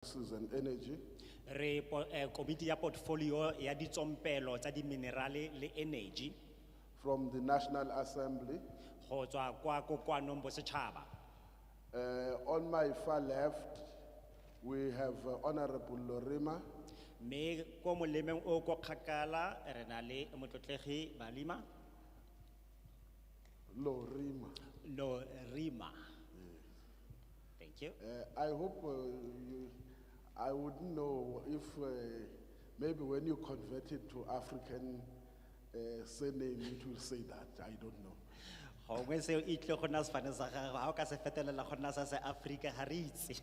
Resources and Energy Committee ya portfolio ya ditsompelo tsa di minerale le energy from the National Assembly. go tswa kwa kokoanong bosetšhaba. On my far left, we have Honorable Lorima. Mme ko molemeng o ko kgakala re na le motlotlegi Balima Lorima. Lorima. Thank you. I hope I wouldn't know if maybe when you convert it to African surname, it will say that. I don't know. Gongwe seo e tle go nna sefane sa gago ga o ka se fetelela go nna sa se Africa ga re itse.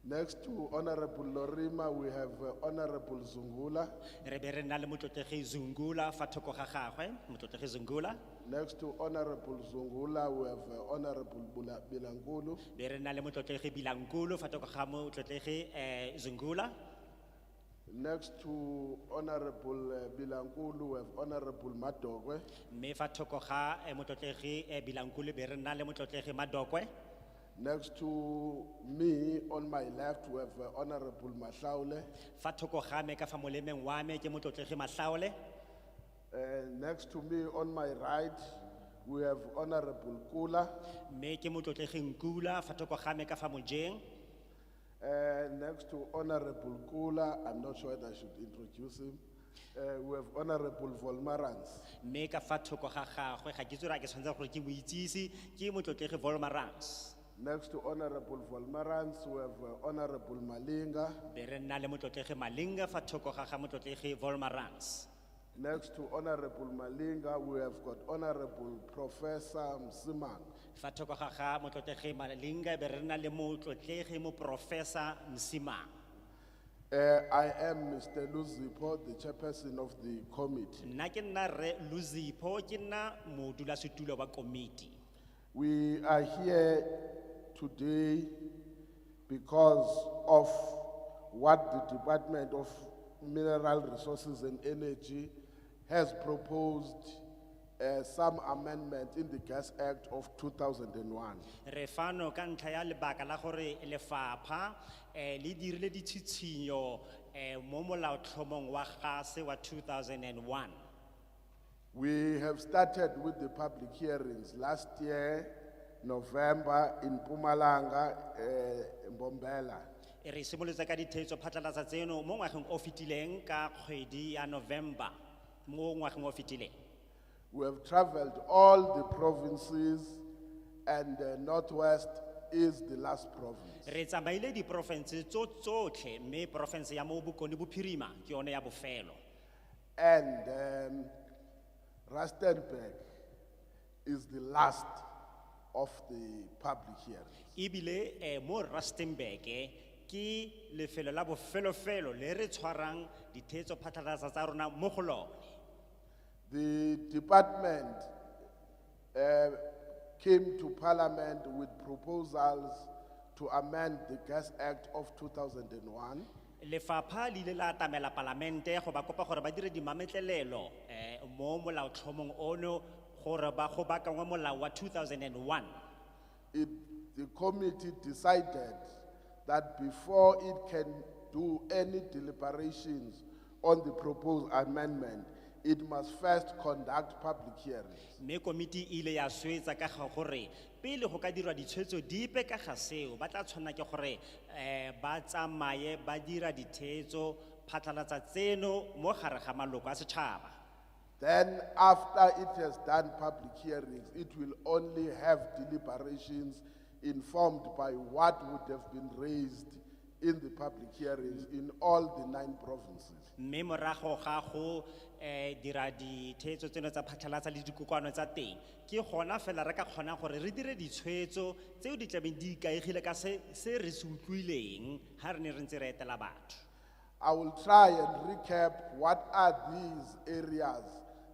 Next to Honorable Lorima, we have Honorable Zungula. Re be re na le motlotlegi Zungula fa thoko ga gagwe, motlotlegi Zungula. Next to Honorable Zungula, we have Honorable Bilankulu. Be re na le motlotlegi Bilankulu fa thoko ga motlotlegi Zungula. Next to Honorable Bilankulu, we have Honorable Madogwe. Mme fa thoko ga motlotlegi Bilankulu be re na le motlotlegi Madokwe. Next to me, on my left, we have Honorable Mahlaule. Fa thoko ga me ka fa molemeng wa me ke motlotlegi Mahlaole. Next to me, on my right, we have Honorable Kula. Mme ke motlotlegi Nkula fa thoko ga me ka fa mojeng. Next to Honorable Kula, I'm not sure whether I should introduce him. We have Honorable Volmarans. Mme ka fa thoko ga gagwe ga ke tsore ke tshwanetse gore ke mo itsisi ke motlotlegi Volmarans. Next to Honorable Volmarans, we have Honorable Malinga. Be re na le motlotlegi Malinga fa thoko ga ga motlotlegi Volmarans. Next to Honorable Malinga, we have got Honorable Professor Msimang. Fa thoko ga ga motlotlegi Malinga be re na le motlotlegi mo Professor Msimang. I am Mr. Luzipo, the chairperson of the committee. Nna ke nna Re Luzipo ke nna modulasetulo wa committee. We are here today because of what the Department of Mineral Resources and Energy has proposed some amendment in the Gas Act of 2001. Re fano ka ntlha ya lebaka la gore lefapha le dirile ditshitshinyo mo molaotlhomong wa gase wa 2001. We have started with the public hearings last year, November, in Mpumalanga, Mbombela. Re simolotse ka ditheetso phatlalatsa tseno mo ngwageng o fetileng ka kgwedi ya November mo ngwageng o fetileng. We have traveled all the provinces, and Northwest is the last province. Re tsamaile di province tsotlhe mme province ya mo Bokone Bophirima ke yone ya bofelo. And Rustenburg is the last of the public hearings. Ibile mo Rustenburg ke lefelo la bofelofelo le re tshwarang ditheetso phatlalatsa tsa rona mo go lone. The department came to Parliament with proposals to amend the Gas Act of 2001. Lefapha le ile la atamela palamente go ba kopa gore ba dire dimametlelelo mo molaotlhomong ono gore ba go baakangwe molao wa 2001. The committee decided that before it can do any deliberations on the proposed amendment, it must first conduct public hearings. Mme komiti ile ya swetsa ka ga gore pele go ka dirwa ditshwetso dipe ka ga seo ba tla tshwana ke gore ba tsamaye ba dira ditheetso phatlalatsa tseno mo gare ga maloko a setšhaba. Then after it has done public hearings, it will only have deliberations informed by what would have been raised in the public hearings in all the 9 provinces. Mme morago ga go dira ditheetso tseno tsa phatlalatsa le dikokoano tsa teng ke gona fela re ka kgona gore re dire ditshwetso tseo di tlabeng di ikaegile ka se re se utlwileng ha re ne re ntse re etela batho. I will try and recap what are these areas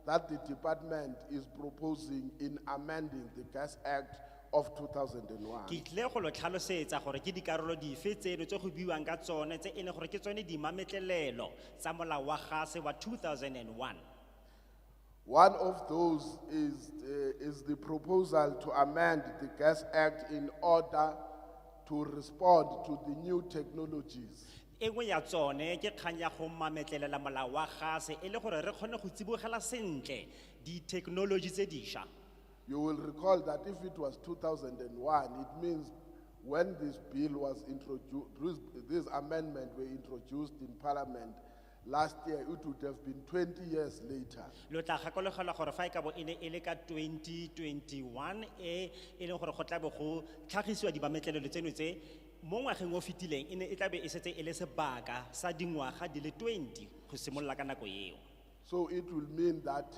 that the department is proposing in amending the Gas Act of 2001. Ke tle go lo tlhalosetsa gore ke dikarolo dife tseno tse go buiwang ka tsone tse ene gore ke tsone di mametlelelo tsa molao wa gase wa 2001. One of those is the proposal to amend the Gas Act in order to respond to the new technologies. engwe ya tsone ke kgang ya go mametlelela molao wa gase e le gore re kgone go tsibogela sentle di-technology tse dišwa. You will recall that if it was 2001, it means when this bill was introduced, this amendment were introduced in Parliament last year, it would have been 20 years later. Lo tla gakologelwa gore fa e ka bo e ne e le ka 2021 e leng gore go tla bo go tlhagisiwa dibametlelelo tseno tse mo ngwageng o fetileng e ne e tla be e setse e le sebaka sa dingwaga di le 20 go simolola ka nako eo. So it will mean that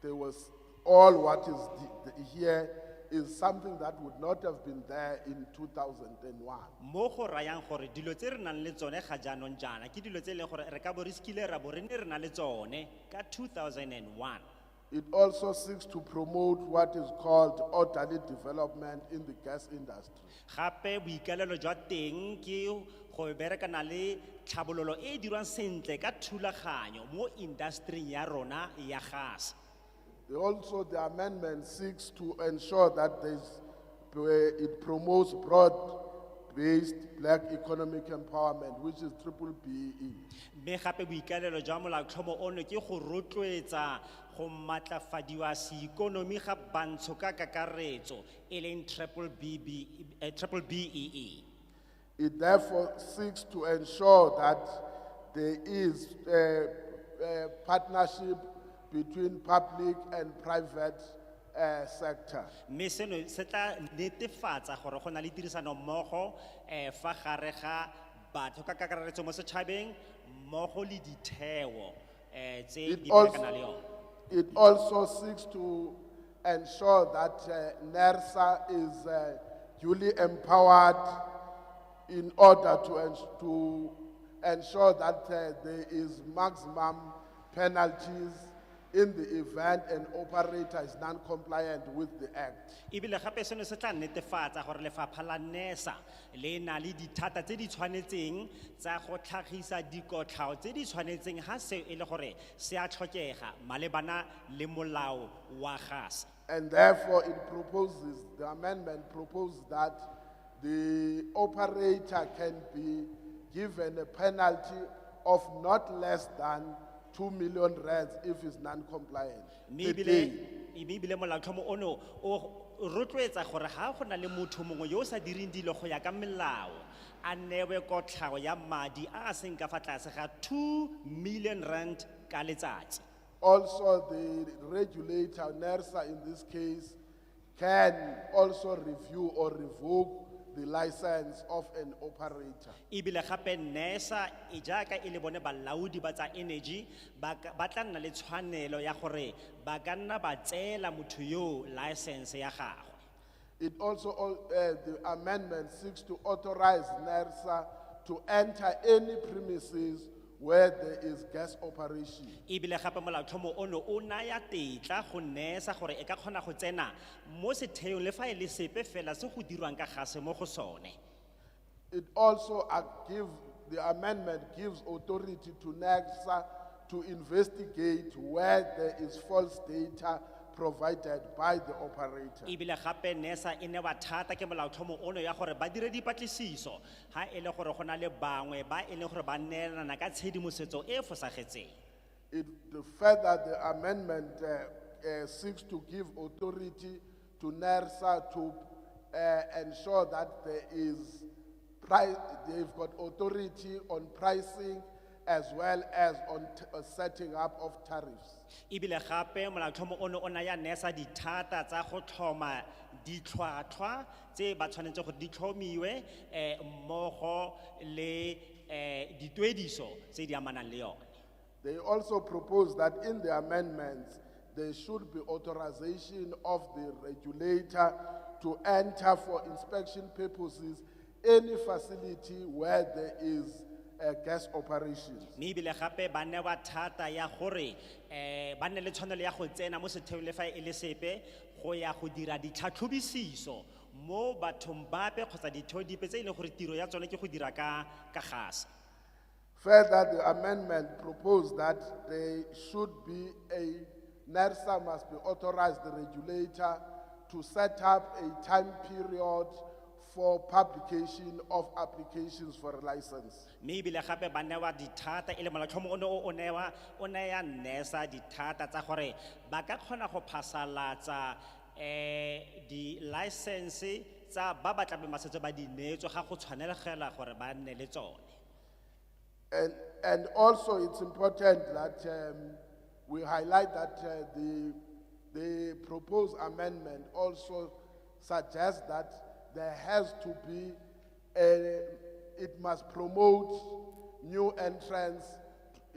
there was all what is here is something that would not have been there in 2001. Mo go rayang gore dilo tse re nang le tsone ga jaanong jaana ke dilo tse e leng gore re ka bo re skile ra bo re ne re na le tsone ka 2001. It also seeks to promote what is called orderly development in the gas industry. Gape boikalelo jwa teng ke go berekana le tlhabololo e dirwang sentle ka thulaganyo mo industry ya rona ya gas. Also, the amendment seeks to ensure that it promotes broad-based black economic empowerment, which is BBBEE. Me gape boikalelo jwa molaotlhomo ono ke go rotloetsa go matlafadiwa se ikonomi ga bantsho ka kakaretso e leng BBBEE. It therefore seeks to ensure that there is a partnership between public and private sector. Me seno se tla netefatsa gore go na le tirisano mmogo fa gare ga batho ka kakaretso mo setšhabeng mmogo le ditheo tse di berekana le yone. It also seeks to ensure that NERSA is duly empowered in order to ensure that there is maximum penalties in the event an operator is non-compliant with the act. Ebile gape seno se tla netefatsa gore lefapha la NERSA le na le dithata tse di tshwanetseng tsa go tlhagisa dikotlhao tse di tshwanetseng ha se e le gore se a tlhokega malebana le molao wa gas. And therefore the amendment proposes that the operator can be given a penalty of not less than 2 million rands if it's non-compliant. Ebile molaotlhomo ono o rotloetsa gore ha go na le motho mongwe yo o sa direng dilo go ya ka melao a newe kotlhao ya madi a seng ka fa tlase ga 2 million rand ka letsatsi. Also, the regulator, NERSA in this case, can also review or revoke the license of an operator. Ebile gape NERSA e jaaka e le bone balaodi ba tsa energy ba tla nna le tshwanelo ya gore ba ka nna ba tseela motho yo license ya gagwe. It also, the amendment seeks to authorize NERSA to enter any premises where there is gas operation. Ebile gape molaotlhomo ono o naya tetla go NERSA gore e ka kgona go tsena mo setheong le fa e le sepe fela se go dirwang ka gase mo go sone. It also the amendment gives authority to NERSA to investigate where there is false data provided by the operator. Ebile gape NERSA e ne ba thata ke molaotlhomo ono ya gore ba dire dipatlisiso ha e le gore go na le bangwe ba e leng gore ba neelana ka tshedimosetso e fosagetseng. Further, the amendment seeks to give authority to NERSA to ensure that they've got authority on pricing as well as on setting up of tariffs. Ebile gape molaotlhomo ono o naya NERSA dithata tsa go tlhoma ditlhwatlhwa tse ba tshwanetse gore di tlhomiwe mmogo le dituediso tse di amanang le yone. They also propose that in the amendments there should be authorization of the regulator to enter for inspection purposes any facility where there is gas operations. Me ebile gape ba ne ba thata ya gore ba ne le tshwanelo ya go tsena mo setheong le fa e le sepe go ya go dira ditlhatlhobisiso mo bathong bape kgotsa ditheo dipe tse e leng gore tiro ya tsone ke go dira ka gase. Further, the amendment proposed that there should be NERSA must be authorized, the regulator, to set up a time period for publication of applications for a license. mme ebile gape ba newa dithata e le molaotlhomo o neya NESA dithata tsa gore ba ka kgona go phasalatsa di-license tsa ba ba tlabe ba setse ba di neetswe ga go tshwanelegela gore ba nne le tsone. And also it's important that we highlight that the proposed amendment also suggests that there has to be it must promote new entrants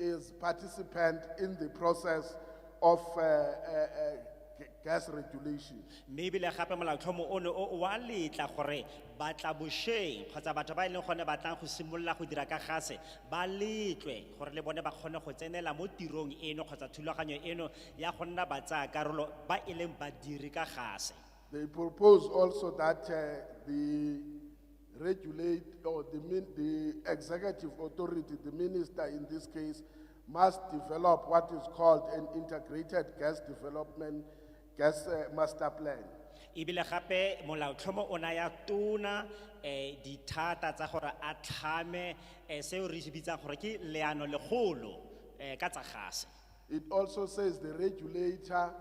as participant in the process of gas regulation. mme ebile gape molaotlhomo ono o wa letla gore batlabošeng kgotsa batho ba e leng gone ba tlang go simolola go dira ka gase ba letlwe gore le bone ba kgone go tsenela mo tirong eno kgotsa thulaganyo eno ya go nna ba tsaya karolo ba e leng badiri ka gase. They propose also that the regulate or the executive authority, the minister in this case, must develop what is called an integrated gas development gas master plan. ebile gape molaotlhomo o naya tona dithata tsa gore a tlhame seo re se bitsang gore ke leano legolo ka tsa gase. It also says the regulator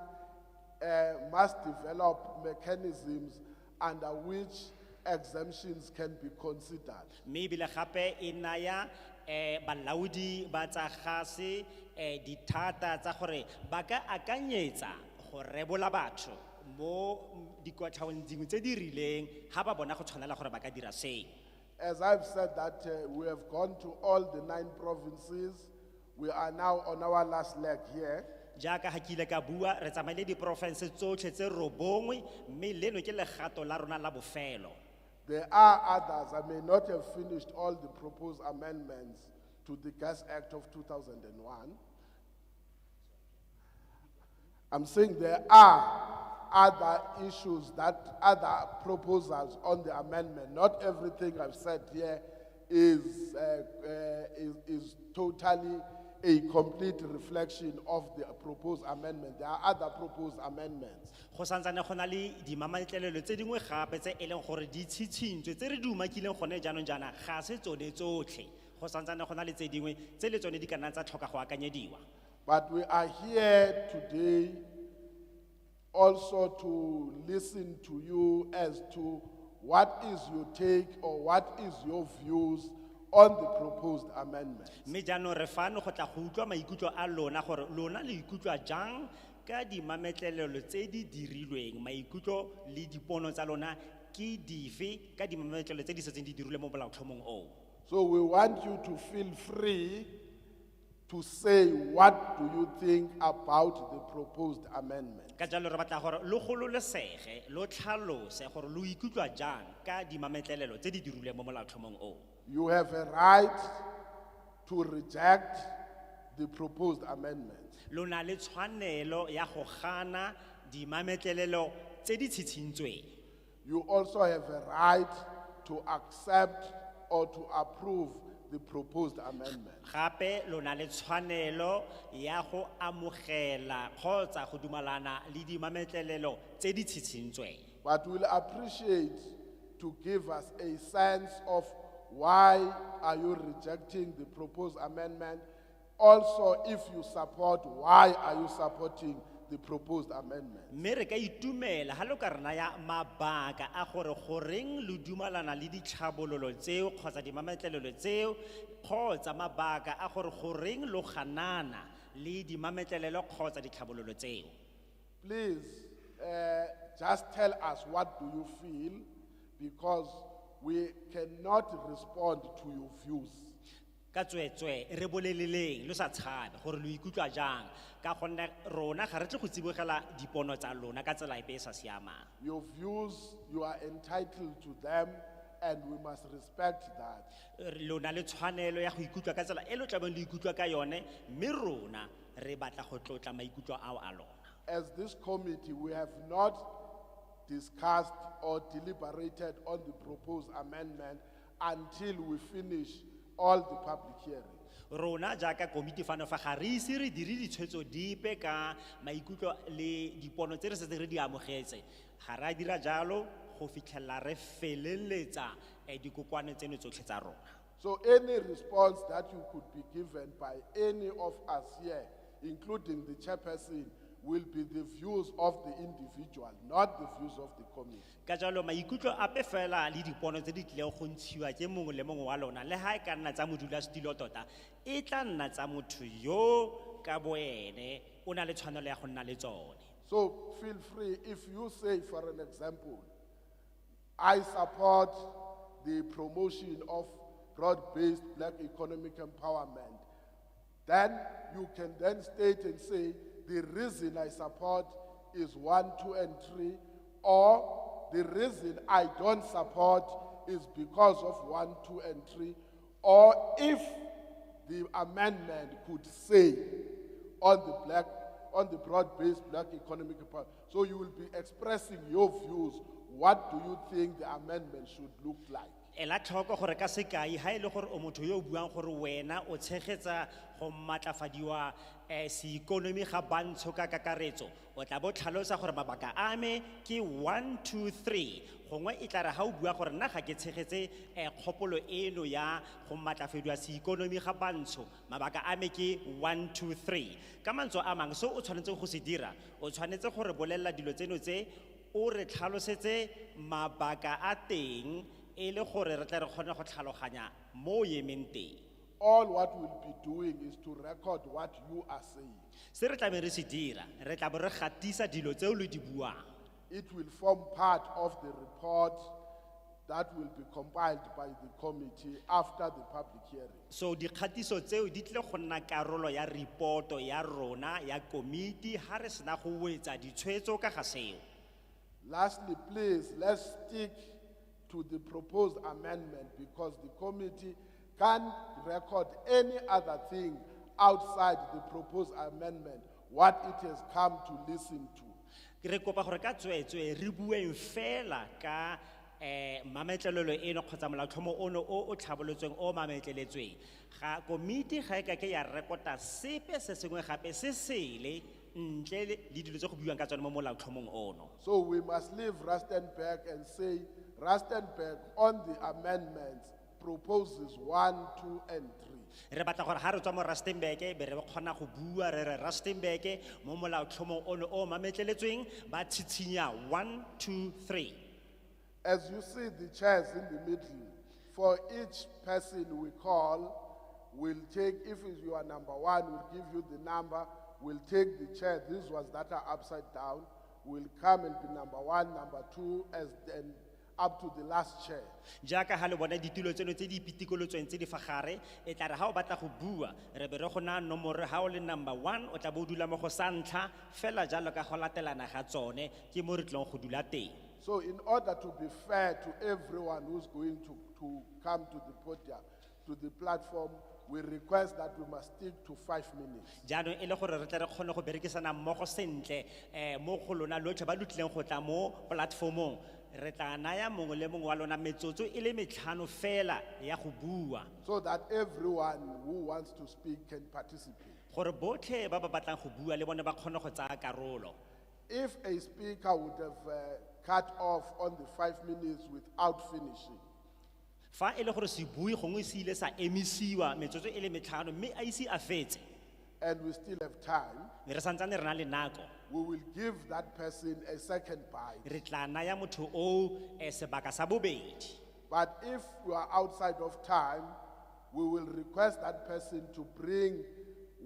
must develop mechanisms under which exemptions can be considered. mme ebile gape e naya balaodi ba tsa gase dithata tsa gore ba ka akanyetsa go rebola batho mo dikotlhaong dingwe tse di rileng ga ba bona go tshwanela gore ba ka dira seo. As I've said that we have gone to all the 9 provinces. We are now on our last leg here. jaaka ga ke ile ka bua re tsamaile diporofense tsotlhe tse robongwe mme leno ke legato la rona la bofelo. There are others. I may not have finished all the proposed amendments to the Gas Act of 2001. I'm saying there are other issues other proposals on the amendment. Not everything I've said here is totally a complete reflection of the proposed amendment. There are other proposed amendments. Go santsane go na le dimamatlelelo tse dingwe gape tse e leng gore di tshitshintswe tse re di umakileng gone jaanong jaana ga se tsone tsotlhe. Go santsane go na le tse dingwe tse le tsone di ka nna tsa tlhoka go akanyediwa. But we are here today also to listen to you as to what is your take or what is your views on the proposed amendment. mme jaanong re fano go tla go utlwa maikutlo a lona gore lona le ikutlwa jang ka dimametlelelo tse di dirilweng maikutlo le dipono tsa lona ke dife ka dimametlelelo tse di setseng di dirilwe mo molaotlhomong o. So we want you to feel free to say what do you think about the proposed amendment. ka jalo re batla gore lo gololesege lo tlhalose gore lo ikutlwa jang ka dimametlelelo tse di dirilweng mo molaotlhomong o. You have a right to reject the proposed amendment. Lo na le tshwanelo ya go gana dimametlelelo tse di tshitshintsweng. You also have a right to accept or to approve the proposed amendment. Gape lo na le tshwanelo ya go amogela kgotsa go dumalana le dimametlelelo tse di tshitshintsweng. But we'll appreciate to give us a sense of why are you rejecting the proposed amendment? Also, if you support, why are you supporting the proposed amendment? mme re ka itumela ga lo ka re naya mabaka a gore goreng lo dumalana le ditlhabololo tseo kgotsa dimametlelelo tseo kgotsa mabaka a gore goreng lo ganana le dimametlelelo kgotsa ditlhabololo tseo. Please, just tell us what do you feel, because we cannot respond to your views. Ka tswetswe re boleleleng lo sa tshabe gore lo ikutlwa jang ka gonne rona ga re tle go tsibogela dipono tsa lona ka tsela e sa siamang. Your views, you are entitled to them, and we must respect that. Lona le tshwanelo ya go ikutlwa ka tsela e lo tlabeng lo ikutlwa ka yone mme rona re batla go tlotla maikutlo ao a lona. As this committee, we have not discussed or deliberated on the proposed amendment until we finish all the public hearings. Rona jaaka komiti fano fa ga re ise re dire ditshwetso dipe ka maikutlo le dipono tse re setse re di amogetse ga ra dira jalo go fitlhella re feleletsa dikokoano tseno tsotlhe tsa rona. So any response that you could be given by any of us here, including the chairperson, will be the views of the individual, not the views of the committee. Ka jalo maikutlo ape fela le dipono tse di tlileng go ntshiwa ke mongwe le mongwe wa lona le ha e ka nna tsa modulasetilo tota e tla nna tsa motho yo ka boene o na le tshwanelo ya go nna le tsone. So feel free, if you say, for an example, I support the promotion of broad-based black economic empowerment, then you can then state and say, the reason I support is 1, 2, and 3, or the reason I don't support is because of 1, 2, and 3, or if the amendment could say on the broad-based black economic empowerment. So you will be expressing your views. What do you think the amendment should look like? Ela tlhoko gore ka sekai ha ile gore o motho yo buang gore wena o tshegetsa go matlafadiwa se ikonomi ga bantsho ka kakaretso o tla bo tlhalosa gore mabaka a me ke 1, 2, 3 gongwe e tla re ha o bua gore nna ga ke tshegetse kgopolo eno ya go matlafadiwa se ikonomi ga bantsho mabaka a me ke 1, 2, 3 ka mantswe a mang so o tshwanetse go se dira o tshwanetse gore bolella dilo tseno tse o re tlhalosetse mabaka a teng ele gore re tla re kgone go tlhaloganya mo yemeng teng. All what we'll be doing is to record what you are saying. Se re tla be re se dira re tla bo re gatisa dilo tseo le di buang. It will form part of the report that will be compiled by the committee after the public hearing. So dikgatiso tseo di tle go nna karolo ya reporto ya rona ya committee ha re sena go wetsa ditshwetso ka ga seo. Lastly, please, let's stick to the proposed amendment because the committee can't record any other thing outside the proposed amendment, what it has come to listen to. Re kopa gore ka tswetswe re bueng fela ka mametlelelo eno kgotsa molaotlhomo ono o tlhabolotsweng o mametleletsweng ga komiti ga e ka ke ya rekota sepe se sengwe gape se sele ntle le dilo tse go buiwang ka tsone mo molaotlhomong ono. So we must leave Rustenburg and say Rustenburg on the amendments proposes 1, 2, and 3. Re batla gore ha re tswa mo Rustenburg be re kgona go bua re re Rustenburg mo molaotlhomong ono o mametleletsweng ba tshitshinya 1, 2, 3. As you see the chairs in the middle, for each person we call, we'll take, if you are number 1, we'll give you the number, we'll take the chair, these ones that are upside down, will come and be number 1, number 2, and up to the last chair. Jaaka ha le bona ditulo tseno tse di pitikolotsweng tse di fa gare e tla re ha o batla go bua re be re go na nomoro ha o le number 1 o tla bo dula mo go santlha fela jalo ka go latelana ga tsone ke mo re tlong go dula teng. So in order to be fair to everyone who's going to come to the podium, to the platform, we request that we must stick to 5 minutes. Jaanong e le gore re tle re kgone go berekisana mmogo sentle mo go lona lotlhe ba lutlileng go tla mo platformong re tla naya mongwe le mongwe wa lona metsotso e le metlhano fela ya go bua so that everyone who wants to speak can participate. gore botlhe ba ba batlang go bua le bone ba kgone go tsaya karolo. If a speaker would have cut off on the 5 minutes without finishing, Fa e le gore se bui gongwe se ile sa emisiwa metsotso e le metlhano mme a ise a fetse and we still have time, re santsane re na le nako we will give that person a second bite. re tla naya motho o sebaka sa bobedi. But if we are outside of time, we will request that person to bring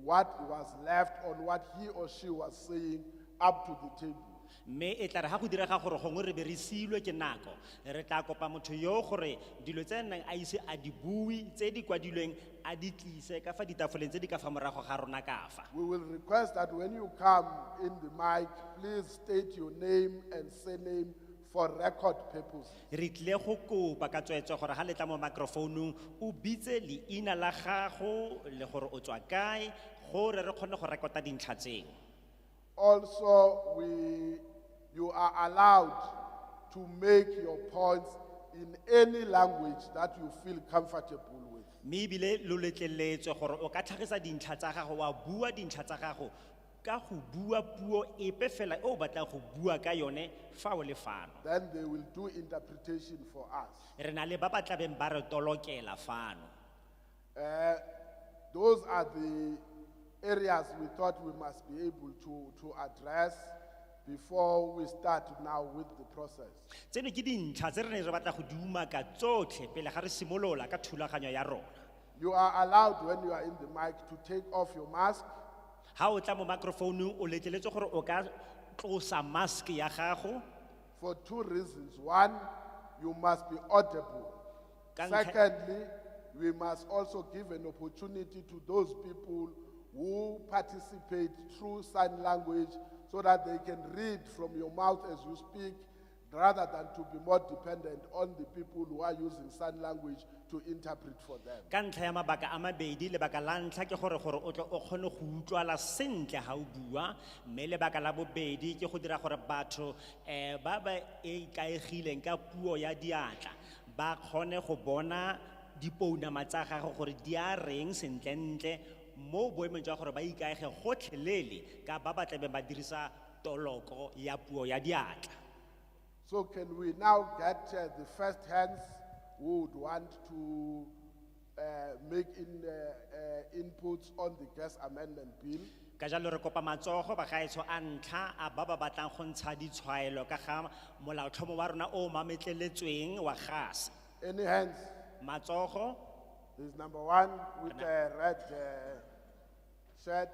what was left on what he or she was saying up to the table. Mme e tla re ha go direga gore gongwe re be re silwe ke nako re tla kopa motho yo gore dilo tse nang a ise a di bui tse di kwadilweng a di tlise ka fa ditafoleng tse di ka fa morago ga rona ka fa. We will request that when you come in the mic, please state your name and surname for record purposes. Re tle go kopa ka tswetswe gore ha le tla mo microphoneung o bitse leina la gago le gore o tswa kae gore re kgone go rekota dintlha tseo. Also, you are allowed to make your points in any language that you feel comfortable with. Mme ebile lo letleletswe gore o ka tlhagisa dintlha tsa gago wa bua dintlha tsa gago ka go bua puo epe fela e o batlang go bua ka yone fa o le fano. then they will do interpretation for us. Re na le ba ba tla beng ba re tolokela fano. Those are the areas we thought we must be able to address before we start now with the process. Tseno ke dintlha tse re ne re batla go di umaka tsotlhe pele ga re simolola ka thulaganyo ya rona. You are allowed, when you are in the mic, to take off your mask. Ha o tla mo microphone-ung o letleletswe gore o ka tlosa mask ya gago. For two reasons. One, you must be audible. Ka ntlha- Secondly, we must also give an opportunity to those people who participate through sign language so that they can read from your mouth as you speak, rather than to be more dependent on the people who are using sign language to interpret for them. Ka ntlha ya mabaka a mabedi, lebaka la ntlha ke gore o tle o kgone go utlwala sentle ha o bua, mme lebaka la bobedi ke go dira gore batho ba ba ikaegileng ka puo ya diatla ba kgone go bona dipounama tsa gago gore di a reng sentlentle mo boemong jwa gore ba ikaege gotlhelele ka ba ba tlabe ba dirisa toloko ya puo ya diatla. So can we now get the first hands who would want to make inputs on the gas amendment bill? Ka jalo re kopa matsogo ba gaetsho a ntlha a ba ba batlang go ntsha ditshwaelo ka ga molaotlhomo wa rona o mametleletsweng wa gase. Any hands? Matsogo, There's number one with a red shirt.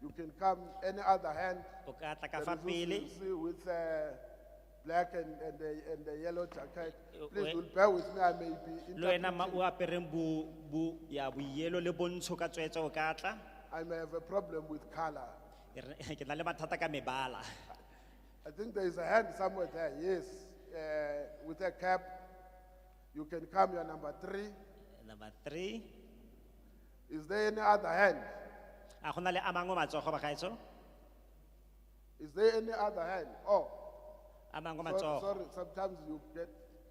You can come. Any other hand? o ka tla ka There fa is also pele. you see with black and the yellow jacket. Please we- will bear with me. I may be Le wena ma o interpreting. apereng boyelo le bontsho ka tswetse o ka tla. I may have a problem with color. Ke na le mathata ka mebala. I think there is a hand somewhere there. Yes, with a cap. You can come. You're number 3. Number 3. Is there any other hand? A go na le a mangwe matsogo ba gaetsho? Is there any other hand? Oh, A mangwe sorry, matsogo. sorry. Sometimes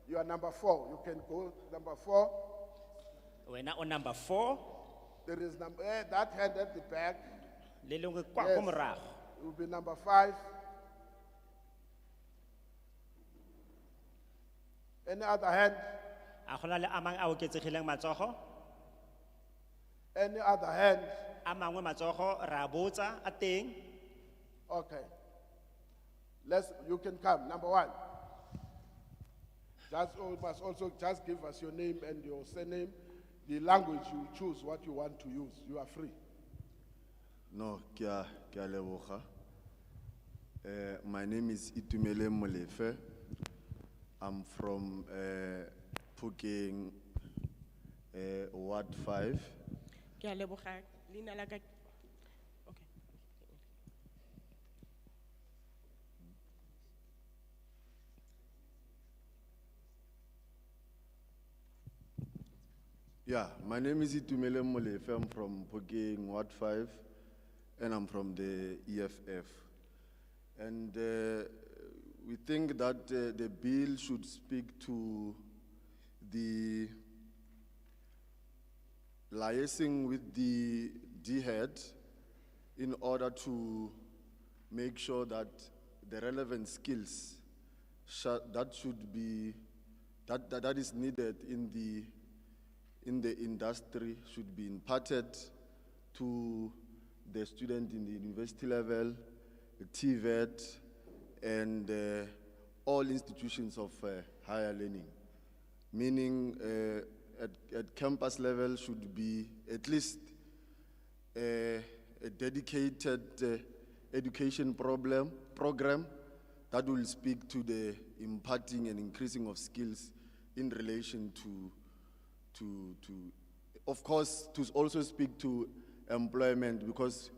you are number 4. You can go number 4. Wena o number 4, There is that hand at the back. le lengwe kwa Yes. go morago. It will be number 5. Any other hand? A go na le a mangwe a oketsegileng matsogo? Any other hand? A mangwe matsogo ra botsa a teng. Okay. You can come. Number 1. You must also just give us your name and your surname, the language you choose, what you want to use. You are free. No, kia leboga. My name is Itumele Molefe. I'm from Phokeng, Ward 5. Ke a leboga. Leina la ka. Okay. Yeah, my name is Itumele Molefe. I'm from Phokeng, Ward 5, and I'm from the EFF. And we think that the bill should speak to the liaising with the DHEAD in order to make sure that the relevant skills that is needed in the industry should be imparted to the student in the university level, the TVET, and all institutions of higher learning. Meaning at campus level should be at least a dedicated education program that will speak to the imparting and increasing of skills in relation to of course, to also speak to employment, because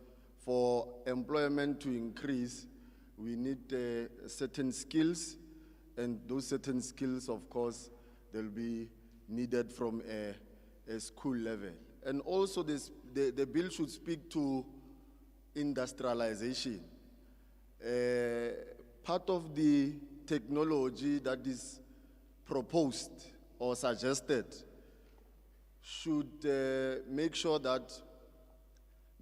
for employment to increase, we need certain skills, and those certain skills, of course, they'll be needed from a school level. And also the bill should speak to industrialization. Part of the technology that is proposed or suggested should make sure that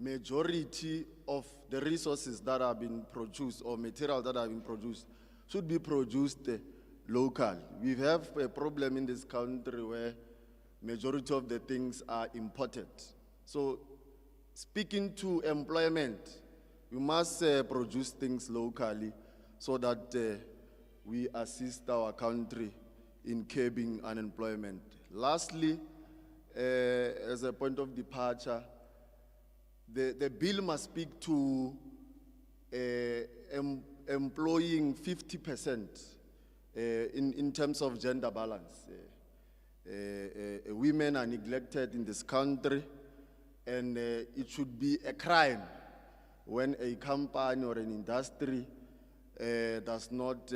majority of the resources that are being produced or material that are being produced should be produced local. We have a problem in this country where majority of the things are imported. So speaking to employment, we must produce things locally so that we assist our country in curbing unemployment. Lastly, as a point of departure, the bill must speak to employing 50% in terms of gender balance. Women are neglected in this country, and it should be a crime when a company or an industry does not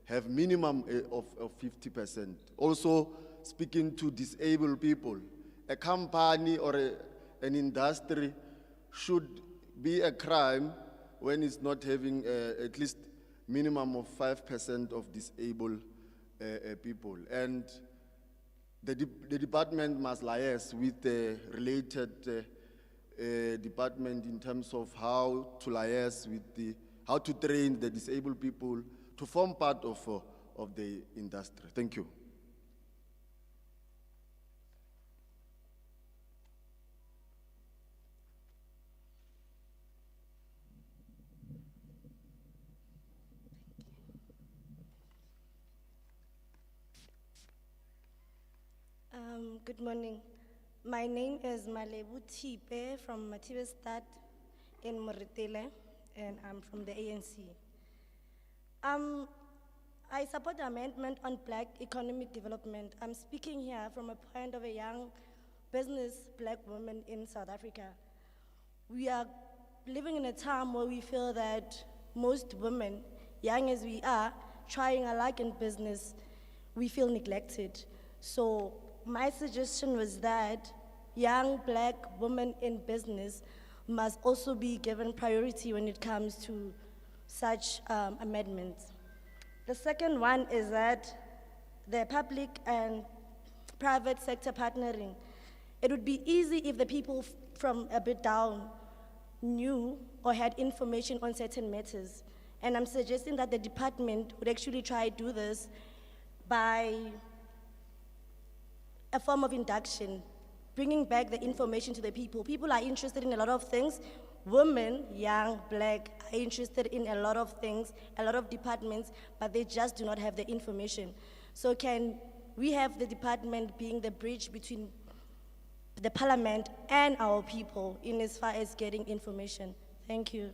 have minimum of 50%. Also, speaking to disabled people, a company or an industry should be a crime when it's not having at least minimum of 5% of disabled people. And the department must liaise with the related department in terms of how to liaise with how to train the disabled people to form part of the industry. Thank you. Good morning. My name is Malebu Tipe from Matibestad in Moretele, and I'm from the ANC. I support the amendment on Black economic development. I'm speaking here from a point of a young business Black woman in South Africa. We are living in a time where we feel that most women, young as we are, trying our luck in business, we feel neglected. So my suggestion was that young Black women in business must also be given priority when it comes to such amendments. The second one is that the public and private sector partnering. It would be easy if the people from a bit down knew or had information on certain matters. And I'm suggesting that the department would actually try to do this by a form of induction, bringing back the information to the people. People are interested in a lot of things. Women, young, Black, are interested in a lot of things, a lot of departments, but they just do not have the information. So can we have the department being the bridge between the parliament and our people in as far as getting information? Thank you.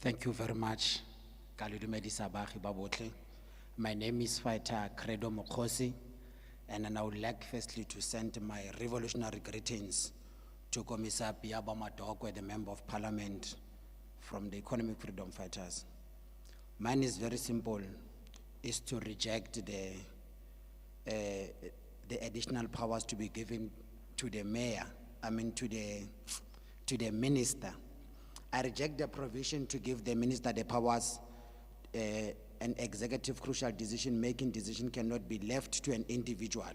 Thank you very much. My name is Fighter Credo Mokhosi, and I would like firstly to send my revolutionary greetings to Commissar Piaba Matokwe, the Member of Parliament from the Economic Freedom Fighters. Mine is very simple, is to reject the additional powers to be given to the mayor, to the minister. I reject the provision to give the minister the powers. An executive crucial decision-making decision cannot be left to an individual,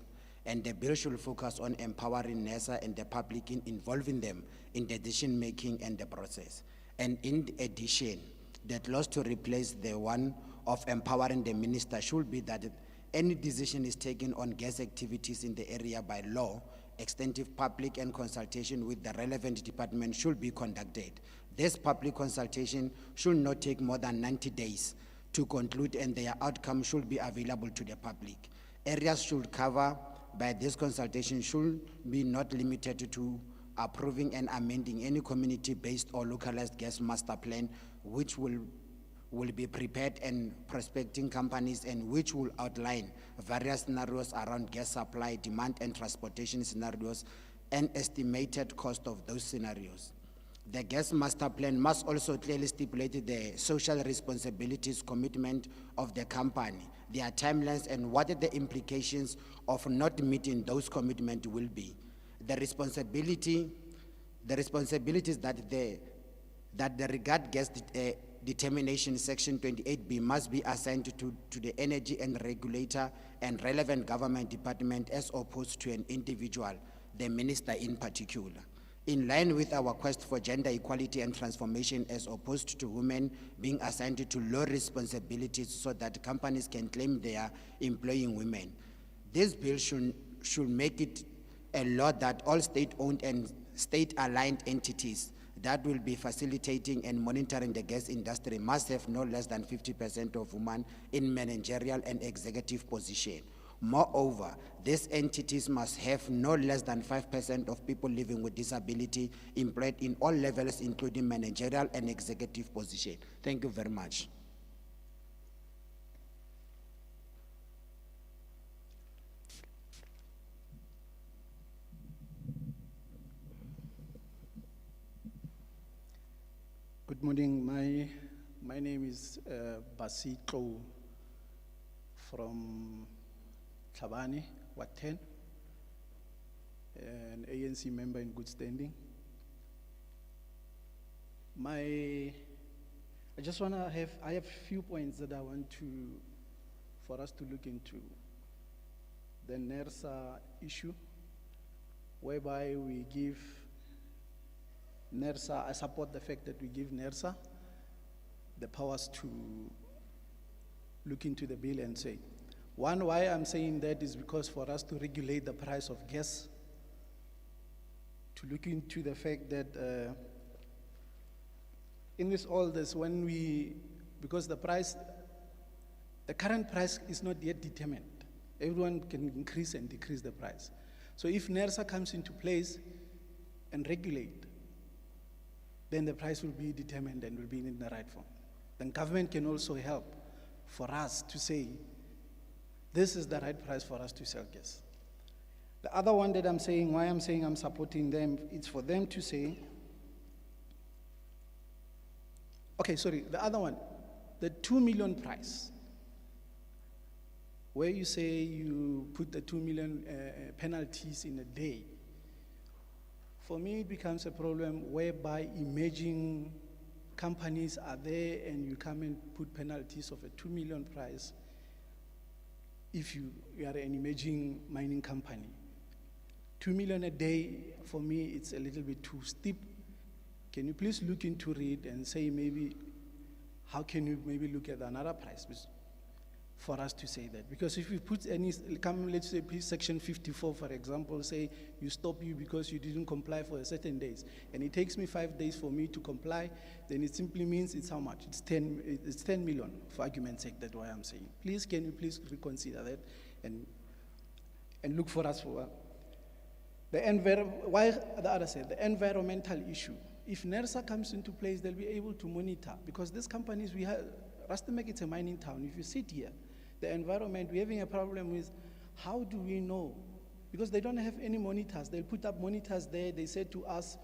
and the bill should focus on empowering NESA and the public in involving them in decision-making and the process. And in addition, the clause to replace the one of empowering the minister should be that any decision is taken on gas activities in the area by law, extensive public and consultation with the relevant department should be conducted. This public consultation should not take more than 90 days to conclude, and their outcome should be available to the public. Areas should cover by this consultation should be not limited to approving and amending any community-based or localized gas master plan, which will be prepared and prospecting companies, and which will outline various scenarios around gas supply, demand, and transportation scenarios, and estimated cost of those scenarios. The gas master plan must also clearly stipulate the social responsibilities commitment of the company, their timelines, and what the implications of not meeting those commitments will be. The responsibilities that the that the regard gas determination section 28B must be assigned to the energy and regulator and relevant government department as opposed to an individual, the minister in particular. In line with our quest for gender equality and transformation as opposed to women being assigned to low responsibilities so that companies can claim they are employing women. This bill should make it a law that all state-owned and state-aligned entities that will be facilitating and monitoring the gas industry must have no less than 50% of women in managerial and executive position. Moreover, these entities must have no less than 5% of people living with disability employed in all levels, including managerial and executive position. Thank you very much. Good morning. My name is Basito from Tlhabane, Ward 10, an ANC member in good standing. I have a few points that I want for us to look into. The NERSA issue, whereby we give NERSA, I support the fact that we give NERSA the powers to look into the bill and say. One, why I'm saying that is because for us to regulate the price of gas, to look into the fact that because the current price is not yet determined. Everyone can increase and decrease the price. So if NERSA comes into place and regulate, then the price will be determined and will be in the right form. Then government can also help for us to say, this is the right price for us to sell gas. The other one that I'm saying, why I'm saying I'm supporting them, it's for them to say, the other one, the 2 million price, where you say you put the 2 million penalties in a day. For me, it becomes a problem whereby emerging companies are there and you come and put penalties of a 2 million price if you are an emerging mining company. 2 million a day, for me, it's a little bit too steep. Can you please look into it and say maybe, how can you maybe look at another price for us to say that? Because if you put let's say section 54, for example, say you stop you because you didn't comply for a certain days, and it takes me 5 days for me to comply, then it simply means it's how much? It's 10 million, for argument's sake, that's why I'm saying. Please, can you please reconsider that and look for us for the environmental issue. If NERSA comes into place, they'll be able to monitor, because these companies we have, Rustenburg, it's a mining town. If you sit here, the environment, we're having a problem with how do we know? Because they don't have any monitors. They'll put up monitors there. They said to us,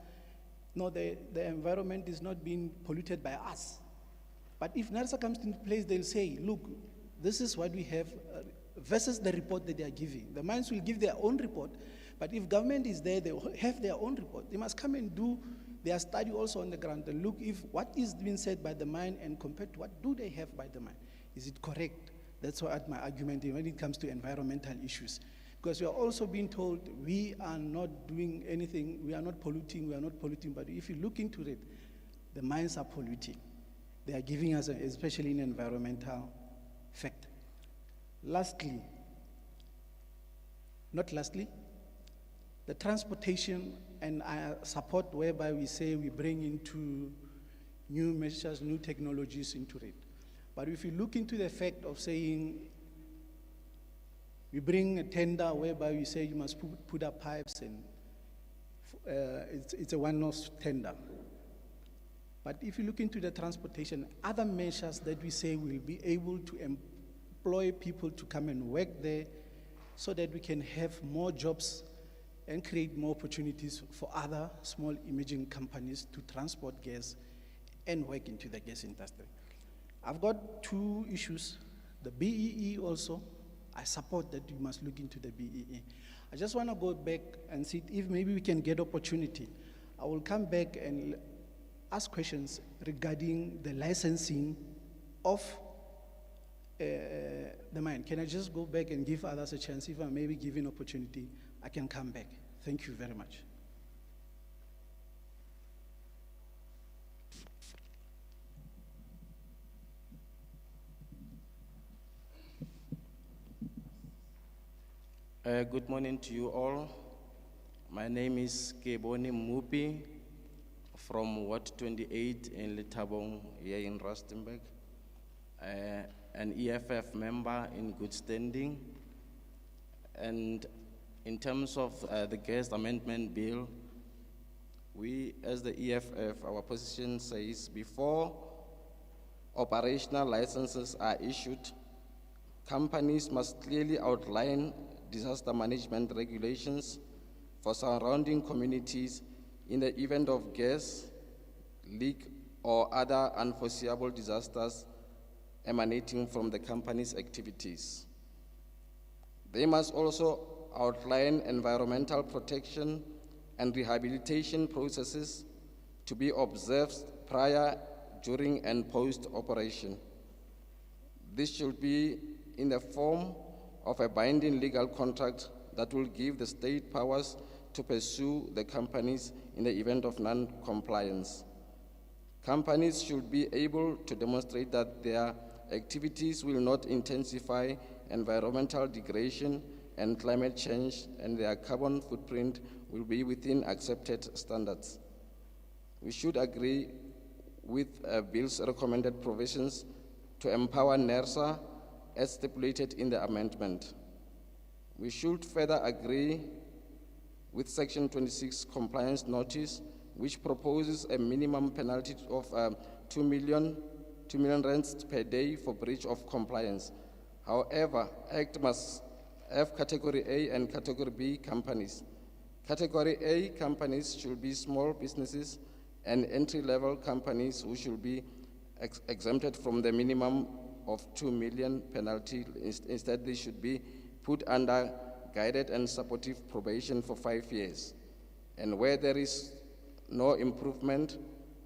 no, the environment is not being polluted by us. But if NERSA comes into place, they'll say, look, this is what we have versus the report that they are giving. The mines will give their own report, but if government is there, they have their own report. They must come and do their study also on the ground and look if what is being said by the mine and compared to what do they have by the mine. Is it correct? That's what my argument is when it comes to environmental issues. Because we are also being told we are not doing anything, we are not polluting, but if you look into it, the mines are polluting. They are giving us, especially in environmental fact. The transportation, and I support whereby we say we bring into new measures, new technologies into it. But if you look into the fact of saying we bring a tender whereby we say you must put up pipes and it's a one-off tender. But if you look into the transportation, other measures that we say will be able to employ people to come and work there so that we can have more jobs and create more opportunities for other small emerging companies to transport gas and work into the gas industry. I've got two issues. The BEE also, I support that you must look into the BEE. I just want to go back and see if maybe we can get opportunity. I will come back and ask questions regarding the licensing of the mine. Can I just go back and give others a chance? If I may be given opportunity, I can come back. Thank you very much. Good morning to you all. My name is Keboni Mupi from Ward 28 in Litabong here in Rustenburg. An EFF member in good standing. And in terms of the gas amendment bill, we as the EFF, our position says before operational licenses are issued, companies must clearly outline disaster management regulations for surrounding communities in the event of gas leak or other unforeseeable disasters emanating from the company's activities. They must also outline environmental protection and rehabilitation processes to be observed prior, during, and post-operation. This should be in the form of a binding legal contract that will give the state powers to pursue the companies in the event of non-compliance. Companies should be able to demonstrate that their activities will not intensify environmental degradation and climate change, and their carbon footprint will be within accepted standards. We should agree with Bill's recommended provisions to empower NERSA as stipulated in the amendment. We should further agree with Section 26 compliance notice, which proposes a minimum penalty of 2 million rands per day for breach of compliance. However, Act must have Category A and Category B companies. Category A companies should be small businesses and entry-level companies who should be exempted from the minimum of 2 million penalty. Instead, they should be put under guided and supportive probation for 5 years. And where there is no improvement,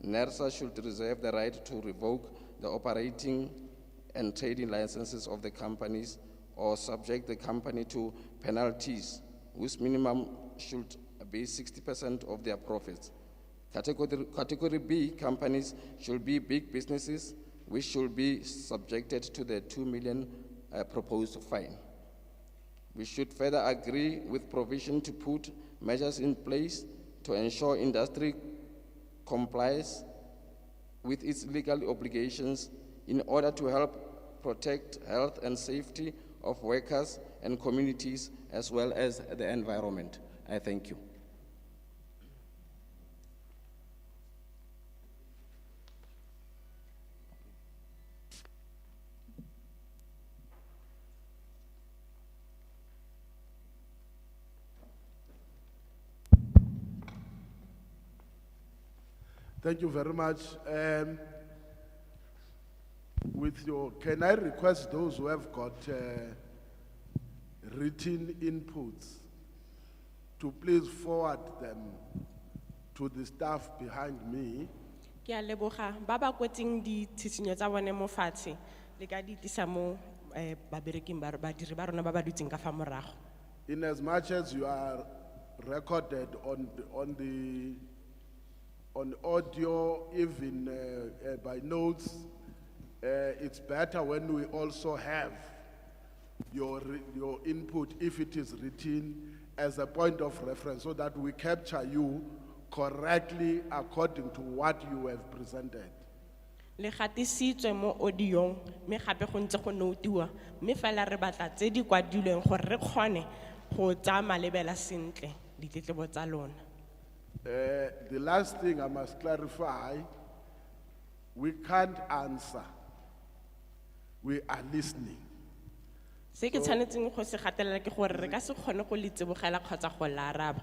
NERSA should reserve the right to revoke the operating and trading licenses of the companies or subject the company to penalties, whose minimum should be 60% of their profits. Category B companies should be big businesses, which should be subjected to the 2 million proposed fine. We should further agree with provision to put measures in place to ensure industry complies with its legal obligations in order to help protect health and safety of workers and communities as well as the environment. I thank you. Thank you very much. Can I request those who have got written inputs to please forward them to the staff behind me? Ke a leboga ba ba kwetseng di tshisinyo tsa bone mo fatshe le ka di tlisa mo babereking ba badiri ba rona ba ba dutseng ka fa morago. In as much as you are recorded on audio, even by notes, it's better when we also have your input, if it is written, as a point of reference, so that we capture you correctly according to what you have presented. Le gatisitswe mo audio me gape go ntse go notiwa me fela re batla tse di kwadilweng gore re kgone go tsa malebela sentle ditletlebo tsa lona. The last thing I must clarify, we can't answer. We are listening. Se ke tshwanetseng go se gatelela ke gore re ka se kgone go le tsebogela kgotsa go la araba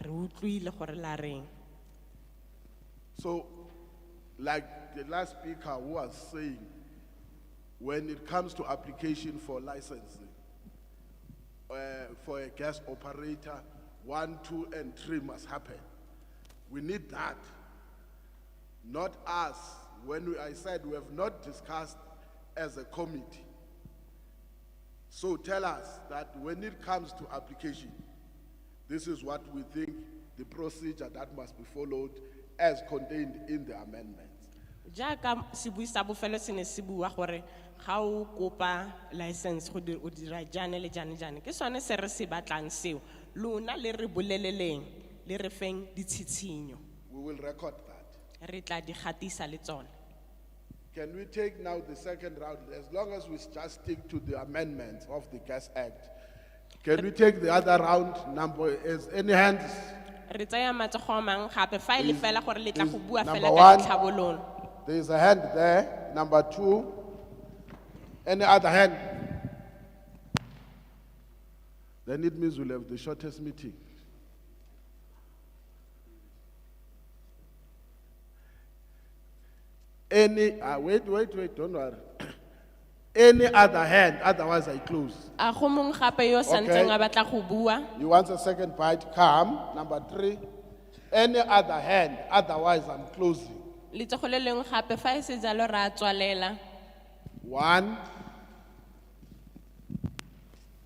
re utlwile gore la reng. So, like the last speaker who was saying, when it comes to application for licensing, for a gas operator, 1, 2, and 3 must happen. We need that. not us. I said we have not discussed as a committee. So tell us that when it comes to application, this is what we think the procedure that must be followed as contained in the amendments. Jaaka sebui sa bofelo se ne se bua gore ga o kopa license go dira jane le jane jane ke sone se re se batlang seo lona le re boleleleng le re feng ditshitshinyo We will record that. re tla di gatisa le tsone. Can we take now the second round, as long as we just stick to the amendments of the Gas Act? Can we take the other round number, is any hands? Re tsaya matsogo a mangwe gape fa e le fela gore le tla go bua Number fela one. ka ditlhabololo. There is a hand there, number two. Any other hand? Then it means we'll have the shortest meeting. Any, wait, don't worry. Any other hand, otherwise I close. A go mongwe gape yo santseng a batla go bua. You want a second bite? Come. Number three. Any other hand, otherwise I'm closing. Letsogo le lengwe gape fa e se jalo re a tswalela. 1,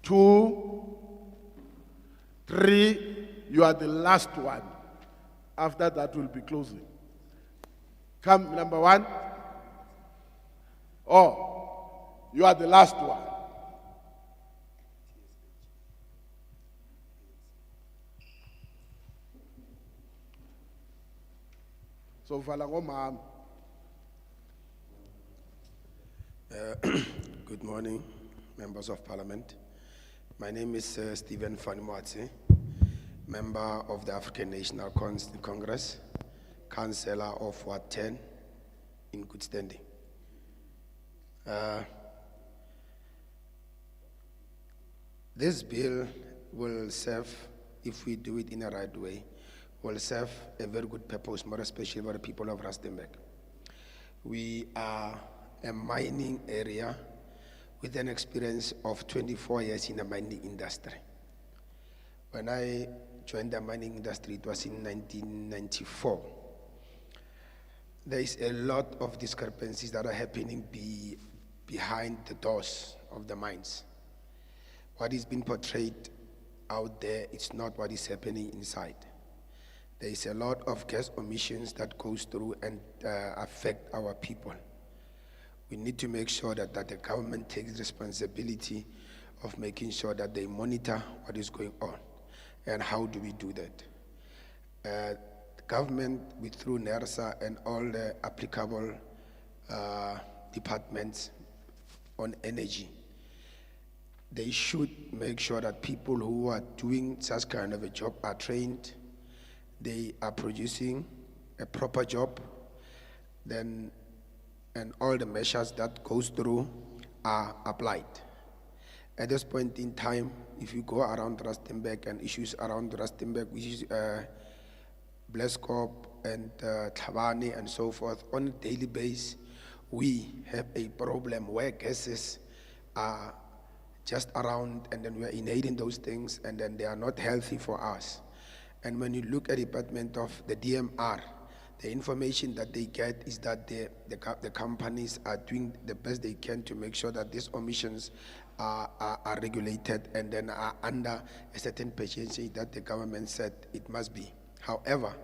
2, 3. You are the last one. After that, we'll be closing. Come, number 1. Oh, you are the last one. So, Falango Ma'am. Good morning, members of parliament. My name is Stephen Fanimwatse, member of the African National Congress, councillor of Ward 10 in good standing. This bill will serve, if we do it in a right way, will serve a very good purpose, more especially for the people of Rustenburg. We are a mining area with an experience of 24 years in the mining industry. When I joined the mining industry, it was in 1994. There is a lot of discrepancies that are happening behind the doors of the mines. What is being portrayed out there, it's not what is happening inside. There is a lot of gas emissions that goes through and affect our people. We need to make sure that the government takes responsibility of making sure that they monitor what is going on. And how do we do that? The government, through NERSA and all the applicable departments on energy, they should make sure that people who are doing such kind of a job are trained, they are producing a proper job, then, and all the measures that goes through are applied. At this point in time, if you go around Rustenburg and issues around Rustenburg, which is Bleskop and Thabane and so forth, on a daily basis, we have a problem where gases are just around and then we are inhaling those things and then they are not healthy for us. And when you look at the department of the DMR, the information that they get is that the companies are doing the best they can to make sure that these emissions are regulated and then are under a certain efficiency that the government said it must be. However,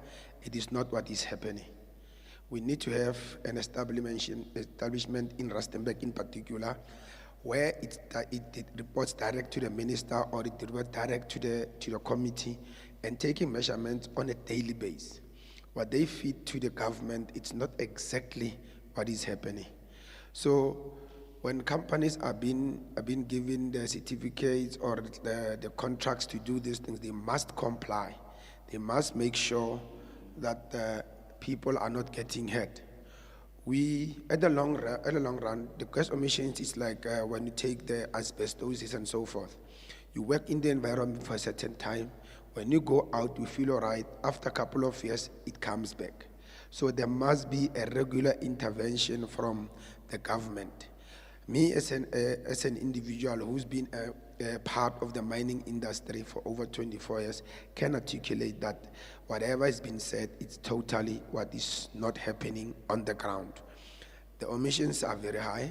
it is not what is happening. We need to have an establishment in Rustenburg in particular, where it reports direct to the minister or it reports direct to the committee and taking measurements on a daily basis. What they feed to the government, it's not exactly what is happening. So when companies are being given the certificates or the contracts to do these things, they must comply. They must make sure that people are not getting hurt. We, at the long run, the gas emissions is like when you take the asbestosis and so forth. You work in the environment for a certain time. When you go out, you feel all right. After a couple of years, it comes back. So there must be a regular intervention from the government. Me, as an individual who's been a part of the mining industry for over 24 years, can articulate that whatever has been said, it's totally what is not happening on the ground. The omissions are very high.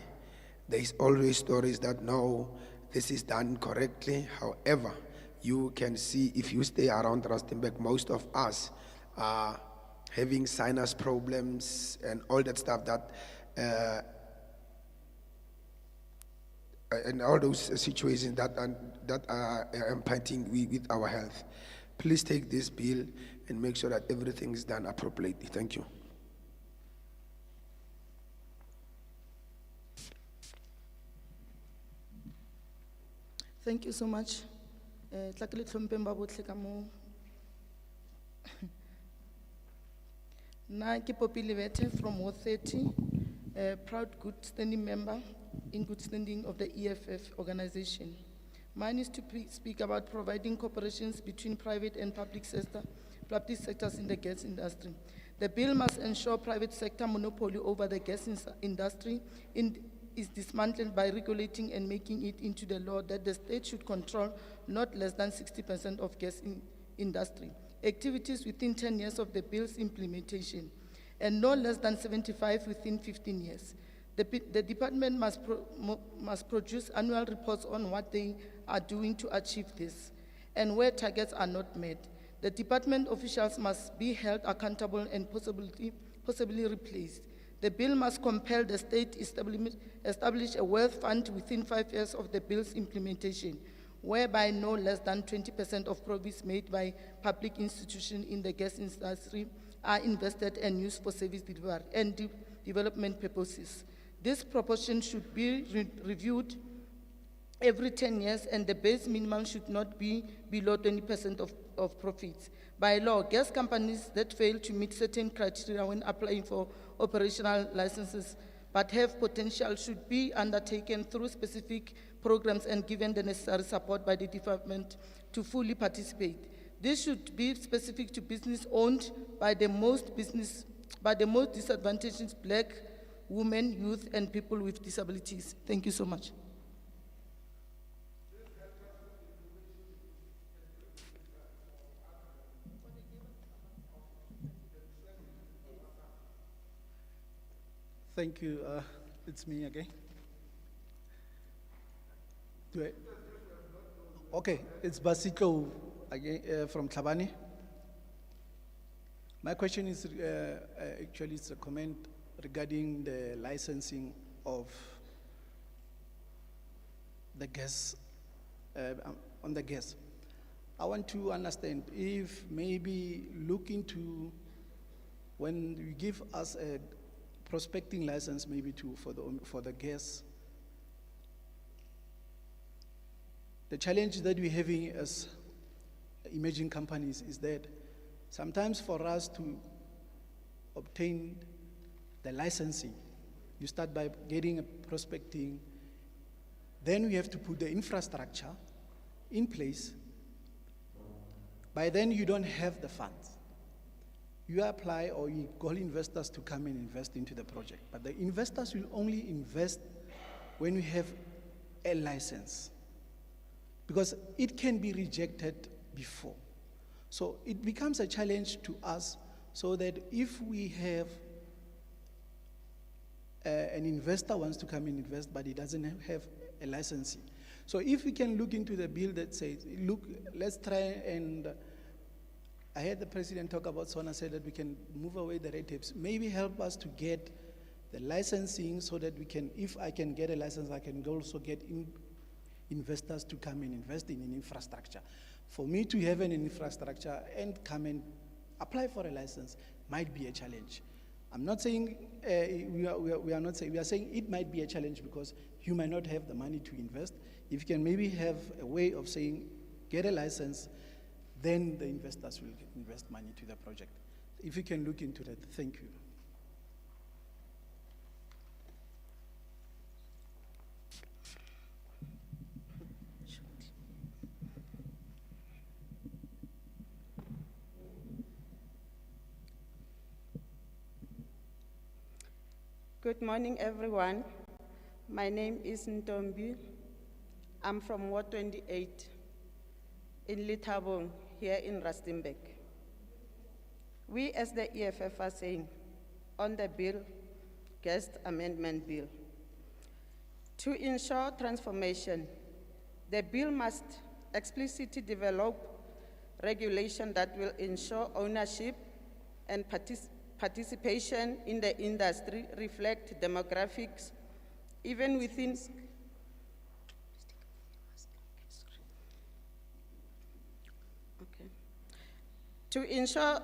There is always stories that no, this is done correctly. However, you can see if you stay around Rustenburg, most of us are having sinus problems and all that stuff that and all those situations that are impacting with our health. Please take this bill and make sure that everything is done appropriately. Thank you. Thank you so much. Tlakile tlhompeng ba botlhe ka mo. Na ke Poppy Levete from Ward 30, a proud good standing member in good standing of the EFF organization. Mine is to speak about providing cooperations between private and public sectors in the gas industry. The bill must ensure private sector monopoly over the gas industry is dismantled by regulating and making it into the law that the state should control not less than 60% of gas industry activities within 10 years of the bill's implementation, and no less than 75 within 15 years. The department must produce annual reports on what they are doing to achieve this, and where targets are not met. The department officials must be held accountable and possibly replaced. The bill must compel the state establish a wealth fund within 5 years of the bill's implementation, whereby no less than 20% of profits made by public institutions in the gas industry are invested and used for service delivery and development purposes. This proportion should be reviewed every 10 years, and the base minimum should not be below 20% of profits. By law, gas companies that fail to meet certain criteria when applying for operational licenses but have potential should be undertaken through specific programs and given the necessary support by the department to fully participate. This should be specific to business owned by the most disadvantaged Black, women, youth, and people with disabilities. Thank you so much. Thank you. It's me again. Okay, it's Basito again from Tlhabane. My question is actually it's a comment regarding the licensing of the gas, on the gas. I want to understand if maybe look into when you give us a prospecting license maybe for the gas. The challenge that we're having as emerging companies is that sometimes for us to obtain the licensing, you start by getting a prospecting, then we have to put the infrastructure in place. By then you don't have the funds. You apply or you call investors to come and invest into the project, but the investors will only invest when we have a license, because it can be rejected before. So it becomes a challenge to us, so that if we have an investor wants to come and invest, but he doesn't have a licensing. So if we can look into the bill that says, look, let's try and, I heard the president talk about SONA, said that we can move away the red tapes, maybe help us to get the licensing so that we can, if I can get a license, I can also get investors to come and invest in an infrastructure. For me to have an infrastructure and come and apply for a license might be a challenge. I'm not saying, we are not saying, we are saying it might be a challenge because you might not have the money to invest. If you can maybe have a way of saying, get a license, then the investors will invest money to the project. If you can look into that, thank you. Good morning, everyone. My name is Ntombi. I'm from Ward 28 in Lithabong, here in Rustenburg. We as the EFF are saying on the bill, guest amendment bill, to ensure transformation, the bill must explicitly develop regulation that will ensure ownership and participation in the industry reflect demographics, even within To ensure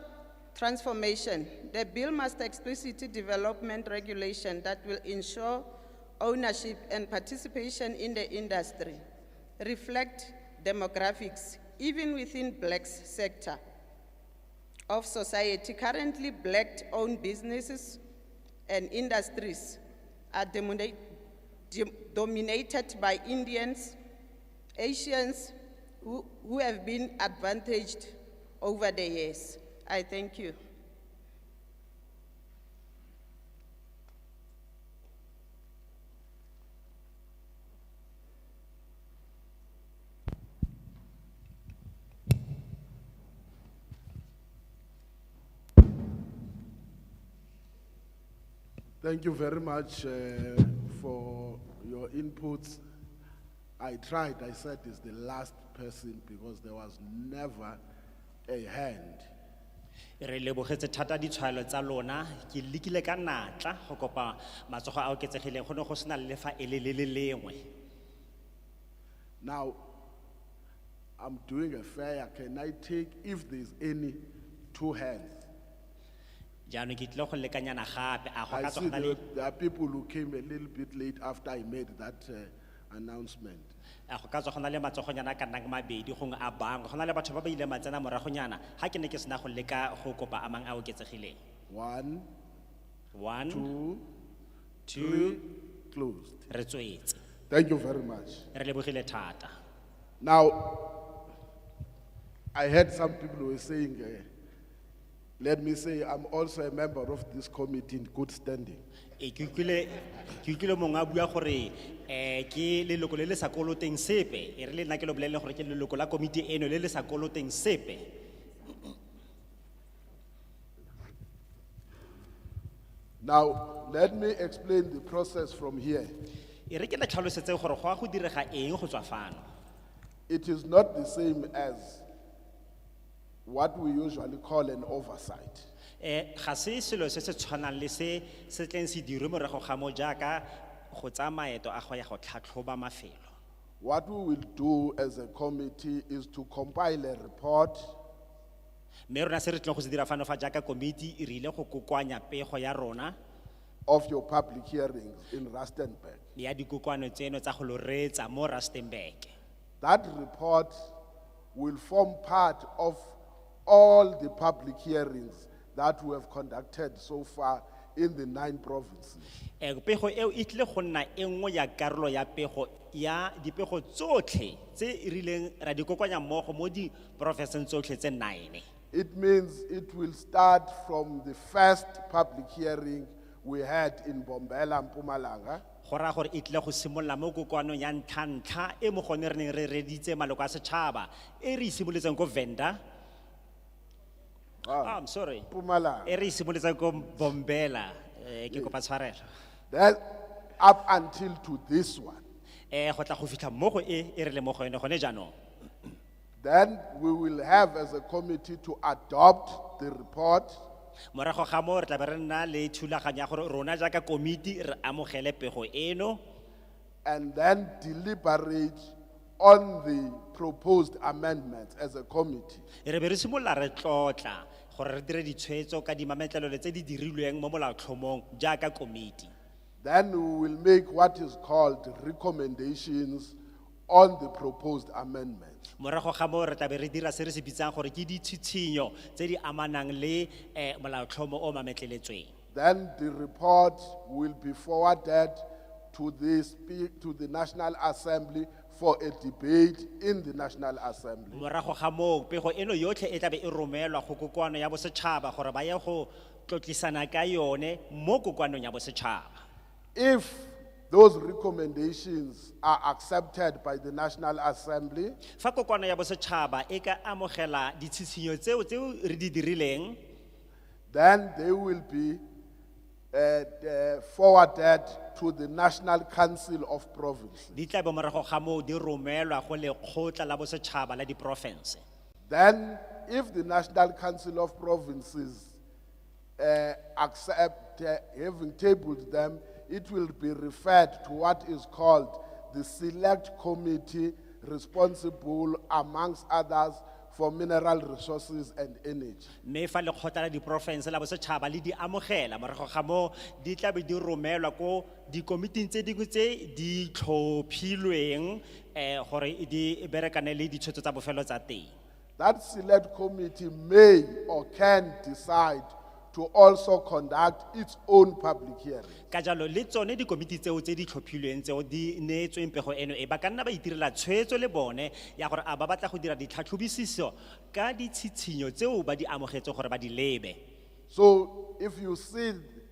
transformation, the bill must explicitly development regulation that will ensure ownership and participation in the industry, reflect demographics, even within Black sector of society. Currently, Black-owned businesses and industries are dominated by Indians, Asians, who have been advantaged over the years. I thank you. Thank you very much for your inputs. I said it's the last person because there was never a hand. Re lebogetse thata ditshwaelo tsa lona ke lekile ka natla go kopa matsogo a oketsegileng go ne go sena le fa e le lengwe. Now, I'm doing a fair. Can I take, if there's any, 2 hands? Jaanong ke tlile go lekanyana gape a go I ka see tsogana le there are people who came a little bit late after I made that announcement. a go ka tsogana le matsogonyana ka nang mabedi gongwe a bangwe go na le batho ba ba ile matsena moragonyana ga ke ne ke sena go leka go kopa a mang a oketsegileng. 1, 1 2, 2 3, closed. re tswetse Thank you very much. re lebogile thata. Now, I heard some people who were saying, let me say, I'm also a member of this committee in good standing. Ke utlwile mongwe a bua gore ke leloko le le sa koloteng sepe e re le nna ke lo bolelele gore ke leloko la komiti eno le le sa koloteng sepe. Now, let me explain the process from here. E re ke le tlhalosetse gore go a go direga eng go tswa fano. It is not the same as what we usually call an oversight. Ga se selo se se tshwanang le se se tleng se dirwe morago ga mo jaaka go tsaya maeto a go ya go tlhatlhoba mafelo. What we will do as a committee is to compile a report Mme rona se re tlile go se dira fano fa jaaka komiti e rile go kokoanya pego ya rona of your public hearings in Rustenburg. ya dikokoano tseno tsa go loretsa mo Rustenburg. That report will form part of all the public hearings that we have conducted so far in the 9 provinces. Pego eo e tlile go nna e nngwe ya karolo ya pego ya dipego tsotlhe tse e rileng ra di kokoanya mmogo mo di provinces tsotlhe tse 9. It means it will start from the first public hearing we had in Bombela, Mpumalanga, Go raya gore e tlile go simolola mo kokoanong ya ntlha e mo gone re neng re reditse maloko a setšhaba e re simoletseng ko Venda. I'm sorry. Mpumalanga. E re simoletseng ko Bombela ke kopa tshwarelo. Then up until to this one. Go tla go fitlha mo go e re le mo go yone gone jaanong. Then we will have as a committee to adopt the report Morago ga mo re tla be re nna le thulaganyo ya gore rona jaaka komiti re amogele pego eno and then deliberate on the proposed amendments as a committee. re be re simolola re tlotla gore re dire ditshwetso ka dimametlelelo tse di dirilweng mo molaotlhomong jaaka komiti. Then we will make what is called recommendations on the proposed amendments. Morago ga mo re tla be re dira se re se bitsang gore ke ditshitshinyo tse di amanang le molaotlhomo o mametleletsweng. Then the report will be forwarded to the National Assembly for a debate in the National Assembly. Morago ga mo pego eno yotlhe e tla be e romelwa go kokoano ya bosetšhaba gore ba ye go tlotlisana ka yone mo kokoanong ya bosetšhaba. If those recommendations are accepted by the National Assembly, Fa kokoano ya bosetšhaba e ka amogela ditshitshinyo tseo re di dirileng then they will be forwarded to the National Council of Provinces. Di tla be morago ga moo di romelwa go lekgotla la bosetšhaba la diporofense. Then, if the National Council of Provinces accept having tabled them, it will be referred to what is called the Select Committee responsible, amongst others, for mineral resources and energy. Me fa lekgotla la diporofense la bosetšhaba le di amogela morago ga moo di tla be di romelwa ko dikomiting tse dingwe tse di tlhophilweng gore di berekane le ditshwetso tsa bofelo tsa teng. That Select Committee may or can decide to also conduct its own public hearing. Ka jalo le tsone dikomiti tseo tse di tlhophilweng tseo di neetsweng pego eno ba ka nna ba itirela tshwetso le bone ya gore a ba batla go dira ditlhatlhobisiso ka ditshitshinyo tseo ba di amogetse gore ba di lebe. So if you see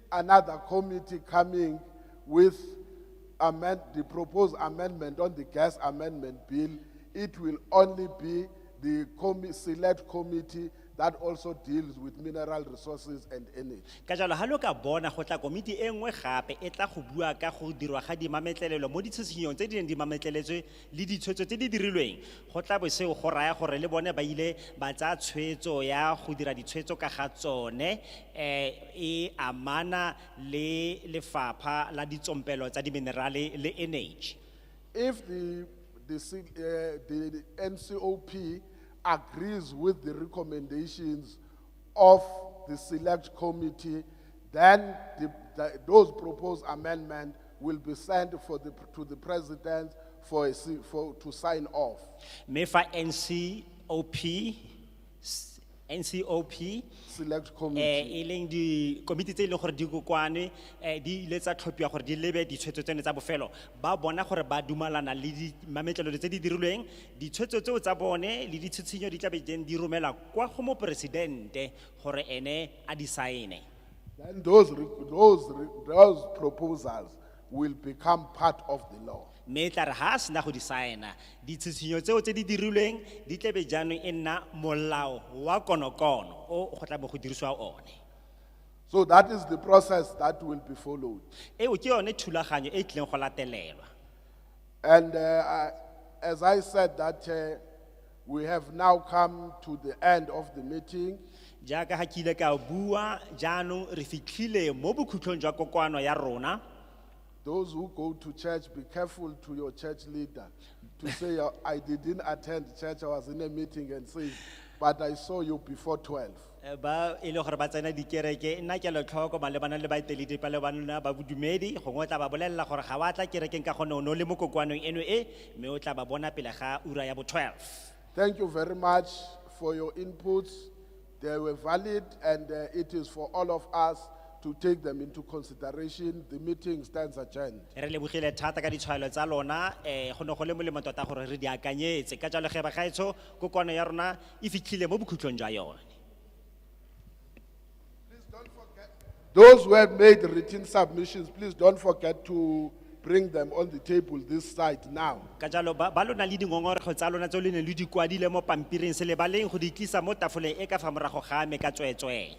another committee coming with the proposed amendment on the gas amendment bill, it will only be the Select Committee that also deals with mineral resources and energy. Ka jalo ha lo ka bona go tla komiti e nngwe gape e tla go bua ka go dirwa ga dimametlelelo mo ditshitshinyong tse di neng di mametleletswe le ditshwetso tse di dirilweng, go tla bo seo go raya gore le bone ba ile ba tsaya tshwetso ya go dira ditshwetso ka ga tsone e amana le lefapha la ditsompelo tsa diminerale le energy. If the NCOP agrees with the recommendations of the Select Committee, then those proposed amendments will be sent to the President to sign off. Me fa NCOP Select Committee. e leng di komiti tse e leng gore di kokwane di ile tsa tlhophiwa gore di lebe ditshwetso tseno tsa bofelo ba bona gore ba dumalana le dimametlelelo tse di dirilweng, ditshwetso tseo tsa bone le ditshitshinyo di tla be di romela kwa go moporesidente gore ene a di saene. Then those proposals will become part of the law. Me tla re ha sena go di saena ditshitshinyo tseo tse di dirilweng di tla be jaanong e nna molao wa konokono o go tla be go dirisiwa one. So that is the process that will be followed. Eo ke yone thulaganyo e tlileng go latelelwa. And as I said that we have now come to the end of the meeting. Jaaka ha ke ile ka bua jaanong re fitlhile mo bokhutlhong jwa kokoano ya rona. Those who go to church, be careful to your church leader to say, I didn't attend church, I was in a meeting and say, but I saw you before 12. Ba e le gore ba tsena dikereke nna ke le tlhoko malebana le baeteledi pele ba nna ba bodumedi gongwe tla ba bolella gore ga wa tla kerekeng ka gone o no le mo kokoanong eno mme o tla ba bona pele ga ura ya bo 12. Thank you very much for your inputs. They were valid, and it is for all of us to take them into consideration. The meeting stands adjourned. Re lebogile thata ka ditshwaelo tsa lona go ne go le molemo tota gore re di akanyetse ka jalo ge ba gaetsho kokoano ya rona e fitlhile mo bokhutlhong jwa yone. Those who have made written submissions, please don't forget to bring them on the table this side now. Ka jalo ba lona le dingongorego tsa lona tse le ne le di kwadile mo pampiring se le baleng go di tlisa mo tafoleng e ka fa morago ga me ka tswetswe.